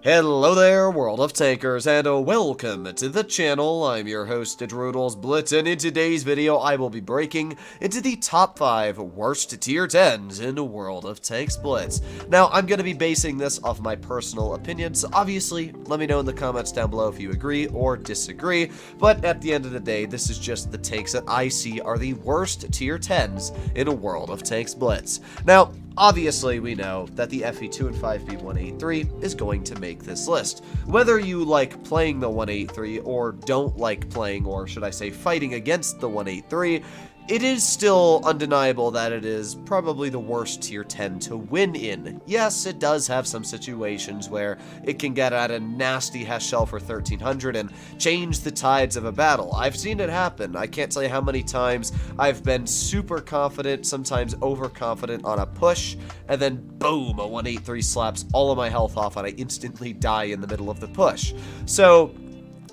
Hello there, World of Tankers, and welcome to the channel. I'm your host, T10's Blitz, and in today's video, I will be breaking into the top 5 worst tier 10s in World of Tanks Blitz. Now, I'm going to be basing this off my personal opinion, so obviously, let me know in the comments down below if you agree or disagree, but at the end of the day, this is just the tanks that I see are the worst tier 10s in World of Tanks Blitz. Now, obviously, we know that the FE2 and 5B 183 is going to make this list. Whether you like playing the 183 or don't like playing, or should I say fighting against the 183, it is still undeniable that it is probably the worst tier 10 to win in. Yes, it does have some situations where it can get at a nasty Hess shell for 1300 and change the tides of a battle. I've seen it happen. I can't tell you how many times I've been super confident, sometimes overconfident on a push, and then boom, a 183 slaps all of my health off and I instantly die in the middle of the push. So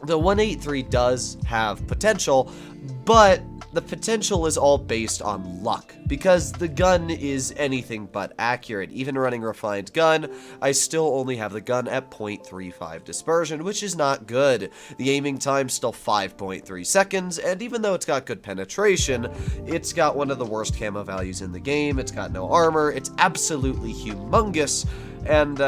the 183 does have potential, but the potential is all based on luck, because the gun is anything but accurate. Even running refined gun, I still only have the gun at 0.35 dispersion, which is not good. The aiming time's still 5.3 seconds, and even though it's got good penetration, it's got one of the worst camo values in the game. It's got no armor, it's absolutely humongous, and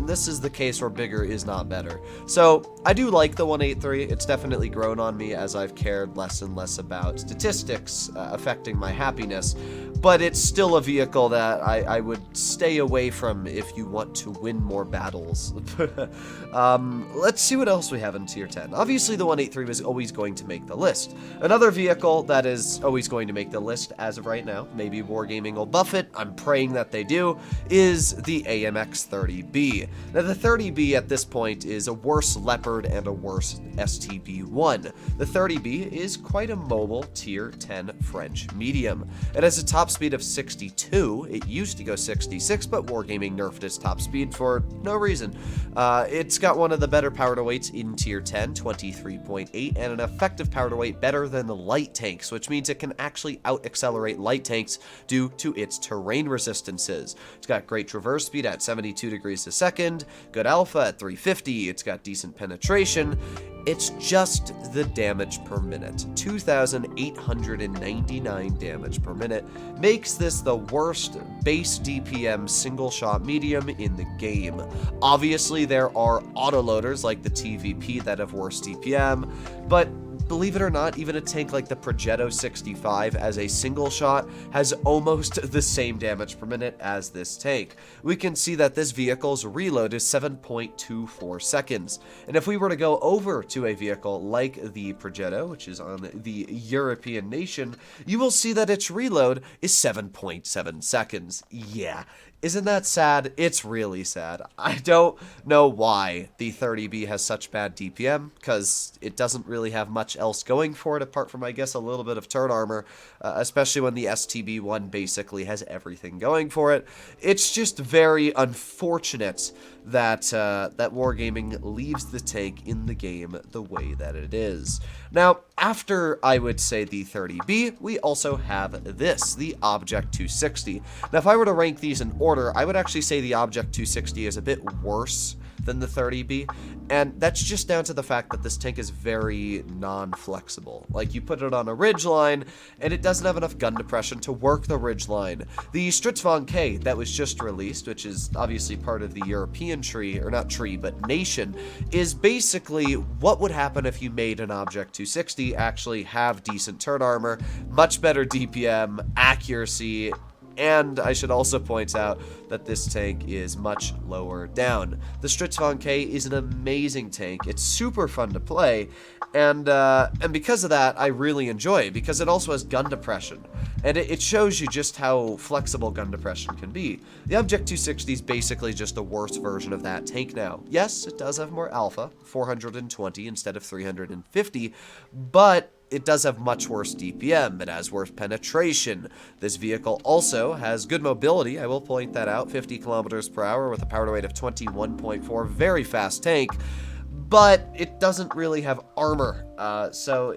this is the case where bigger is not better. So, I do like the 183, it's definitely grown on me as I've cared less and less about statistics affecting my happiness, but it's still a vehicle that I would stay away from if you want to win more battles. Let's see what else we have in tier 10. Obviously the 183 is always going to make the list. Another vehicle that is always going to make the list as of right now, maybe Wargaming will buff it, I'm praying that they do, is the AMX 30B. Now the 30B at this point is a worse Leopard and a worse STB1. The 30B is quite a mobile tier 10 French medium. It has a top speed of 62. It used to go 66, but Wargaming nerfed its top speed for no reason. It's got one of the better power to weights in tier 10, 23.8, and an effective power to weight better than the light tanks, which means it can actually out-accelerate light tanks due to its terrain resistances. It's got great traverse speed at 72 degrees a second, good alpha at 350, it's got decent penetration. It's just the damage per minute. 2,899 damage per minute makes this the worst base DPM single shot medium in the game. Obviously, there are autoloaders like the TVP that have worse DPM, but believe it or not, even a tank like the Progetto 65 as a single shot has almost the same damage per minute as this tank. We can see that this vehicle's reload is 7.24 seconds. And if we were to go over to a vehicle like the Progetto, which is on the European nation, you will see that its reload is 7.7 seconds. Yeah. Isn't that sad? It's really sad. I don't know why the 30B has such bad DPM, because it doesn't really have much else going for it apart from, I guess, a little bit of turn armor, especially when the STB1 basically has everything going for it. It's just very unfortunate that that Wargaming leaves the tank in the game the way that it is. Now, after, I would say, the 30B, we also have this, the Object 260. Now, if I were to rank these in order, I would actually say the Object 260 is a bit worse than the 30B, and that's just down to the fact that this tank is very non-flexible. Like, you put it on a ridgeline, and it doesn't have enough gun depression to work the ridgeline. The Stritzvon K that was just released, which is obviously part of the European tree, or not tree, but nation, is basically what would happen if you made an Object 260 actually have decent turn armor, much better DPM, accuracy, and I should also point out that this tank is much lower down. The Stritzvon K is an amazing tank. It's super fun to play, and because of that, I really enjoy it, because it also has gun depression, and it shows you just how flexible gun depression can be. The Object 260 is basically just a worse version of that tank now. Yes, it does have more alpha, 420 instead of 350, but it does have much worse DPM, it has worse penetration. This vehicle also has good mobility, I will point that out, 50 kilometers per hour with a power to weight of 21.4, very fast tank, but it doesn't really have armor, so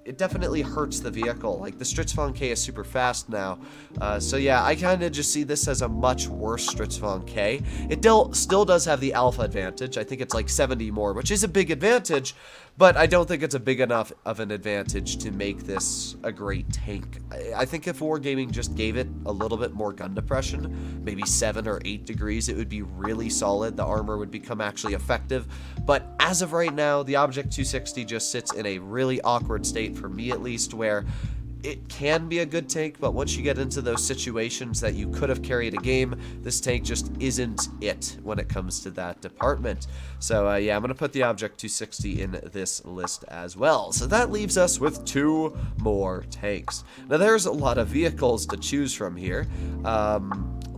it definitely hurts the vehicle. Like, the Stritzvon K is super fast now. So yeah, I kind of just see this as a much worse Stritzvon K. It still does have the alpha advantage. I think it's like 70 more, which is a big advantage, but I don't think it's a big enough of an advantage to make this a great tank. I think if Wargaming just gave it a little bit more gun depression, maybe 7 or 8 degrees, it would be really solid. The armor would become actually effective. But as of right now, the Object 260 just sits in a really awkward state, for me at least, where it can be a good tank, but once you get into those situations that you could have carried a game, this tank just isn't it when it comes to that department. So yeah, I'm going to put the Object 260 in this list as well. So that leaves us with 2 more tanks. Now there's a lot of vehicles to choose from here.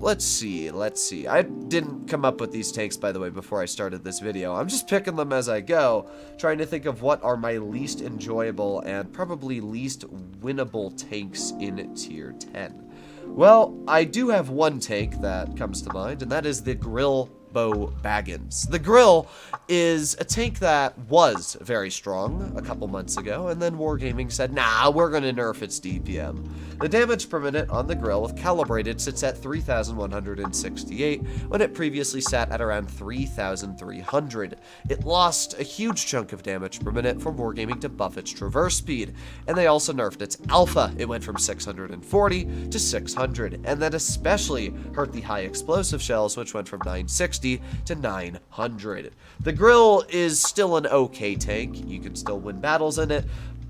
Let's see. I didn't come up with these tanks, by the way, before I started this video. I'm just picking them as I go, trying to think of what are my least enjoyable and probably least winnable tanks in Tier 10. Well, I do have one tank that comes to mind, and that is the Grille Baggins. The Grille is a tank that was very strong a couple months ago, and then Wargaming said, nah, we're going to nerf its DPM. The damage per minute on the Grille, if calibrated, sits at 3,168, when it previously sat at around 3,300. It lost a huge chunk of damage per minute from Wargaming to buff its traverse speed, and they also nerfed its alpha. It went from 640 to 600, and that especially hurt the high explosive shells, which went from 960 to 900. The Grille is still an okay tank. You can still win battles in it,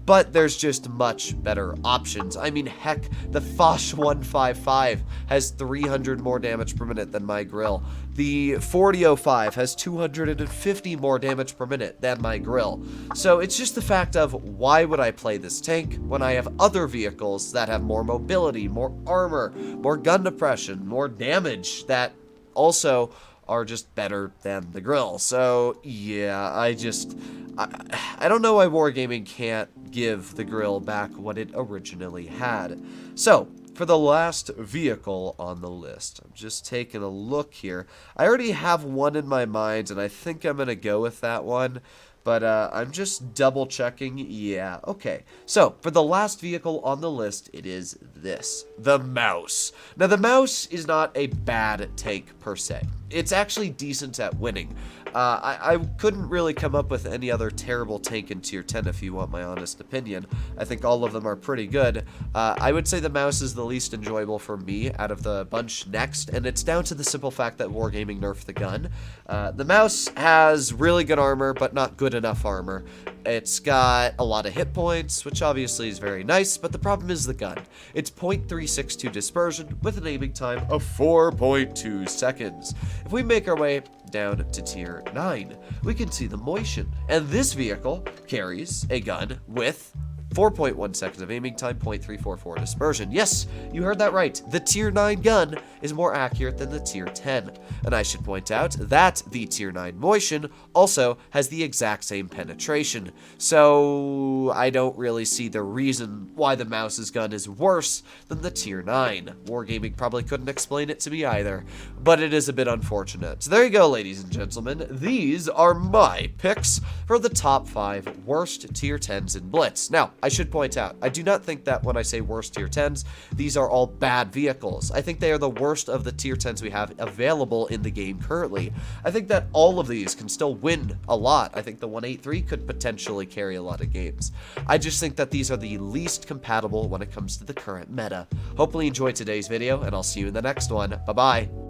but there's just much better options. I mean, heck, the Foch 155 has 300 more damage per minute than my Grille. The 4005 has 250 more damage per minute than my Grille. So it's just the fact of, why would I play this tank when I have other vehicles that have more mobility, more armor, more gun depression, more damage, that also are just better than the Grille. So yeah, I don't know why Wargaming can't give the Grille back what it originally had. So for the last vehicle on the list, I'm just taking a look here. I already have one in my mind, and I think I'm gonna go with that one. But I'm just double checking. Yeah, okay. So for the last vehicle on the list, it is this, the Mouse. Now the Mouse is not a bad tank per se. It's actually decent at winning. I couldn't really come up with any other terrible tank in Tier 10 if you want my honest opinion. I think all of them are pretty good. I would say the Mouse is the least enjoyable for me out of the bunch next, and it's down to the simple fact that Wargaming nerfed the gun. The Mouse has really good armor, but not good enough armor. It's got a lot of hit points, which obviously is very nice, but the problem is the gun. It's .362 dispersion with an aiming time of 4.2 seconds. If we make our way down to Tier 9, we can see the Motion, and this vehicle carries a gun with 4.1 seconds of aiming time, .344 dispersion. Yes, you heard that right. The Tier 9 gun is more accurate than the Tier 10. And I should point out that the Tier 9 Motion also has the exact same penetration. So I don't really see the reason why the Mouse's gun is worse than the Tier 9. Wargaming probably couldn't explain it to me either, but it is a bit unfortunate. So there you go, ladies and gentlemen. These are my picks for the top 5 worst Tier 10s in Blitz. Now, I should point out, I do not think that when I say worst Tier 10s, these are all bad vehicles. I think they are the worst of the Tier 10s we have available in the game currently. I think that all of these can still win a lot. I think the 183 could potentially carry a lot of games. I just think that these are the least compatible when it comes to the current meta. Hopefully you enjoyed today's video, and I'll see you in the next one. Bye-bye.